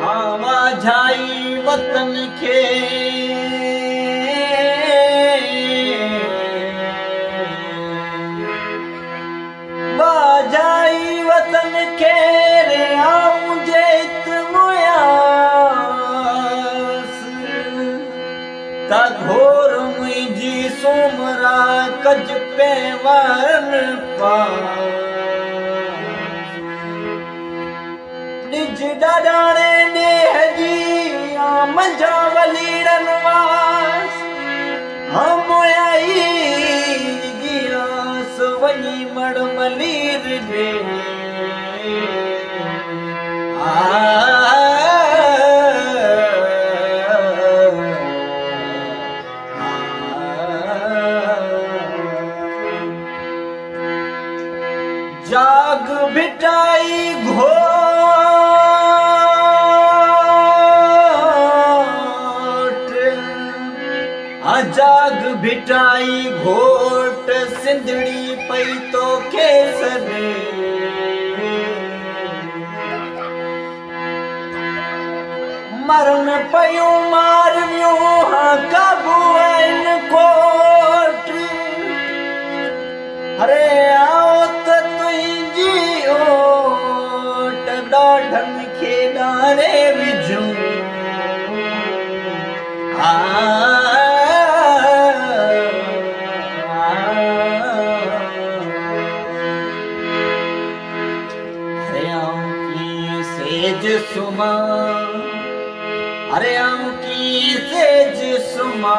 आवा जाई वतन खे बाजाई वतन के रे आऊं जेत मुयास ता घोर मुझी सोमरा कज पेवन पा निज डाडाणे ने हजी आम जावलीड़न वास हम आई गियास वनी मड़मलीर दे जाग बिटाई घोट जाग बिटाई घोट सिंधड़ी पई तो केसरे मरण पयो मारियो हाँ काबू आइन कोट अरे आओ तो तुझी ओट ॾाढन खे ॾारे विझूं सेज सुमा अरे आऊं की सेज सुमा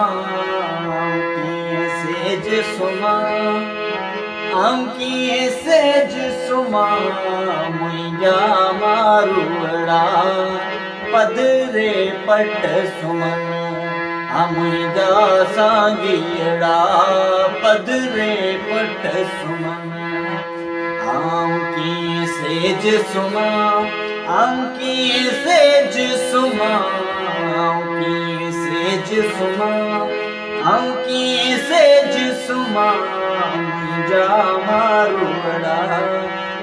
सेज सुमा आऊं की सेज सुमा मुंहिंजा मारूड़ा पदरे पट सुमन मुंहिंजा सांगीड़ा पदरे पट सुमन आऊं की सेज सुमा आऊं की सेज सुमा आऊं की सेज सुमा आऊं की सेज सुमा मुंहिंजा मारूड़ा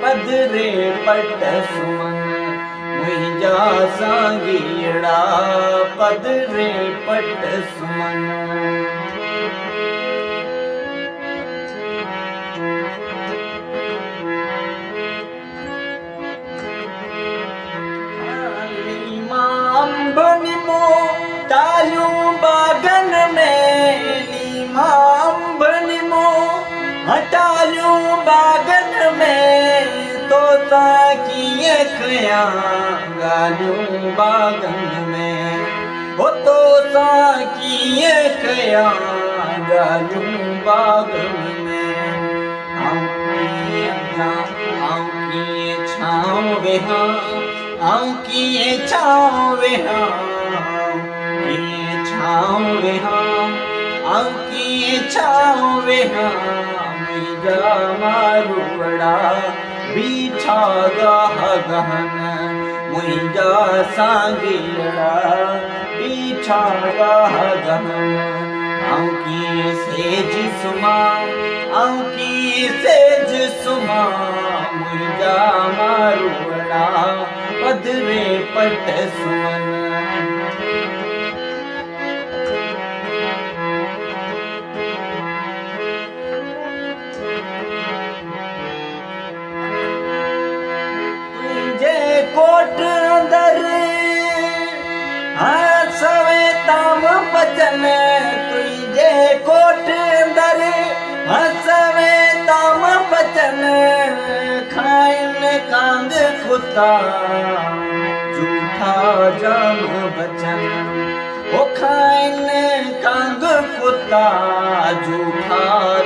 पदरे पट सुमन मुंहिंजा सांगीड़ा पदरे पट सुमन अंबनिमो तालियूं बागन में लीमा अंबनिमो हटालियूं बागन में तोता कीअं कयां ॻाल्हियूं बागन में हो तोता कीअं कयां ॻाल्हियूं बागन में आऊं कीअं छांव वेहां आऊं कीअं छांव वेहां कीअं छांव वेहां आऊं कीअं छांव वेहां मुंहिंजा मारूड़ा बीठा गाह गहन मुंहिंजा सांगीड़ा बीठा गाह गहन आऊं कीअं सेज सुमा आऊं कीअं सेज सुमा मुंहिंजा मारूड़ा पदरे पट सुमन तुझे कोट अंदर हसवे ताम बचन तुझे कोट अंदर हसवे ताम बचन खाइन कांग कुत्ता झूठा जाम बचन ओ खाइन कांग कुत्ता झूठा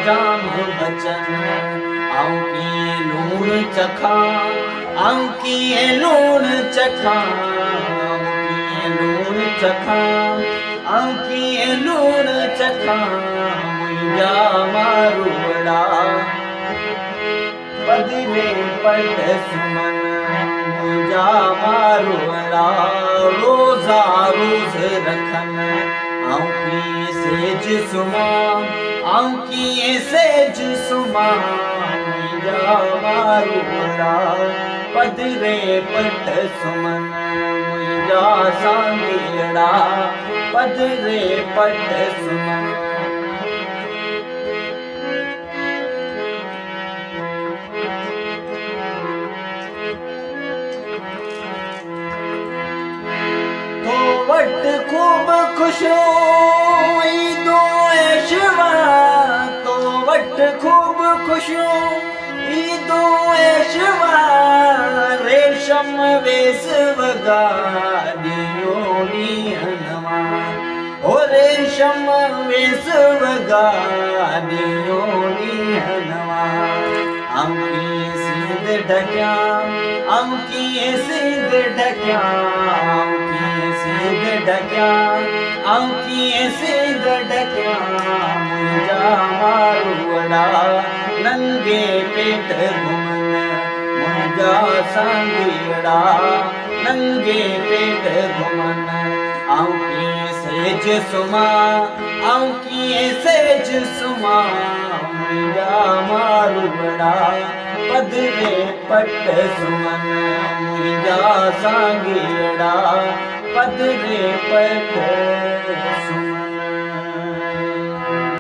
जाम बचन आऊं कीअं लूण चखां आऊं कीअं लूण चखां आऊं कीअं लूण चखां आऊं कीअं लूण चखां मुंहिंजा मारूड़ा पदरे पट सुमन मुंहिंजा मारूड़ा रोज़ा रोज़ रखन आऊं कीअं सेज सुमा आऊं कीअं सेज सुमा मुंहिंजा मारूड़ा पदरे पट सुमन मुंहिंजा सांगीड़ा पधरे पट सुमन। तो वट खूब खुशियों ईदो ऐशवा, तो वट खूब खुशियों ईदो ऐशवा, रेशम वेस वगा दियो नीहनवा, ओ रेशम वेस वगा दियो नीहनवा। अंकी सीध ढक्या, अंकी सीध ढक्या, अंकी सीध ढक्या, अंकी सीध ढक्या, मुंहिंजा मारूअड़ा नंगे पेट घुमन, मुंहिंजा सांगीड़ा नंगे पेट घुमन। अंकी सेज सुमा, अंकी सेज सुमा, मुंहिंजा मारूअड़ा पधरे पट सुमन, मुंहिंजा सांगीड़ा पधरे पट सुमन।